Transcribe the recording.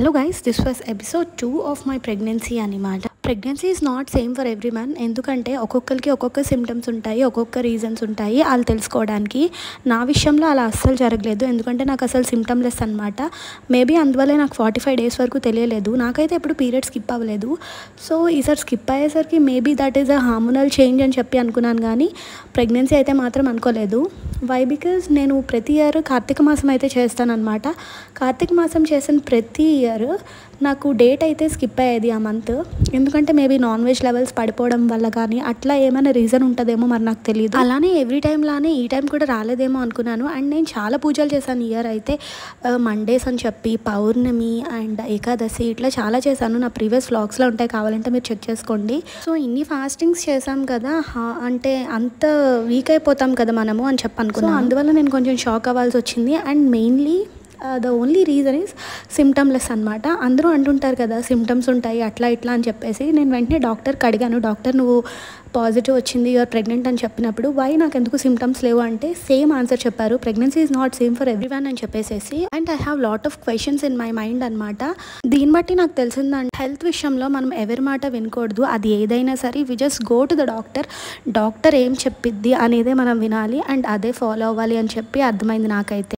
Hello guys, this was episode 2 of my pregnancy అనమాట. Pregnancy is not same for every man. ఎందుకంటే ఒక్కొక్కరికి ఒక్కొక్క symptoms ఉంటాయి, ఒక్కొక్క రీజన్స్ ఉంటాయి వాళ్ళు తెలుసుకోవడానికి. నా విషయంలో అలా అస్సలు జరగలేదు, ఎందుకంటే నాకు అసలు సిమ్టమ్ లెస్ అనమాట. మేబీ అందువల్లే నాకు 45 days వరకు తెలియలేదు. నాకైతే ఎప్పుడు పీరియడ్ స్కిప్ అవ్వలేదు. సో ఈసారి స్కిప్ అయ్యేసరికి maybe that is a hormonal change అని చెప్పి అనుకున్నాను, కానీ ప్రెగ్నెన్సీ అయితే మాత్రం అనుకోలేదు. వై? బికాజ్ నేను ప్రతి ఇయర్ కార్తీక మాసం అయితే చేస్తానన్నమాట. కార్తీక మాసం చేసిన ప్రతి ఇయర్ నాకు డేట్ అయితే స్కిప్ అయ్యేది ఆ మంత్. ఎందుకంటే మేబీ నాన్ వెజ్ లెవెల్స్ పడిపోవడం వల్ల కానీ అట్లా ఏమైనా రీజన్ ఉంటుందేమో, మరి నాకు తెలియదు. అలానే ఎవ్రీ టైం లానే ఈ టైం కూడా రాలేదేమో అనుకున్నాను. అండ్ నేను చాలా పూజలు చేశాను ఇయర్ అయితే. మండేస్ అని చెప్పి, పౌర్ణమి అండ్ ఏకాదశి ఇట్లా చాలా చేశాను. నా ప్రీవియస్ వ్లాగ్స్లో ఉంటాయి, కావాలంటే మీరు చెక్ చేసుకోండి. సో ఇన్ని ఫాస్టింగ్స్ చేశాం కదా, అంటే అంత వీక్ అయిపోతాం కదా మనము అని చెప్పి అనుకున్నాను. సో అందువల్ల నేను కొంచెం షాక్ అవ్వాల్సి వచ్చింది. And mainly the only reason is symptomless అనమాట. అందరూ అంటుంటారు కదా సిమ్టమ్స్ ఉంటాయి అట్లా ఇట్లా అని చెప్పేసి. నేను వెంటనే డాక్టర్కి అడిగాను, డాక్టర్ నువ్వు పాజిటివ్ వచ్చింది, యూఆర్ ప్రెగ్నెంట్ అని చెప్పినప్పుడు వై నాకు ఎందుకు సిమ్టమ్స్ లేవు అంటే సేమ్ ఆన్సర్ చెప్పారు, pregnancy is not same for every one అని చెప్పేసి. And I have lot of questions in my mind అనమాట. దీన్ని బట్టి నాకు తెలిసిందంటే హెల్త్ విషయంలో మనం ఎవరి మాట వినకూడదు. అది ఏదైనా సరే we just go to the doctor. Doctor ఏం చెప్పిద్ది అనేదే మనం వినాలి అండ్ అదే ఫాలో అవ్వాలి అని చెప్పి అర్థమైంది నాకైతే.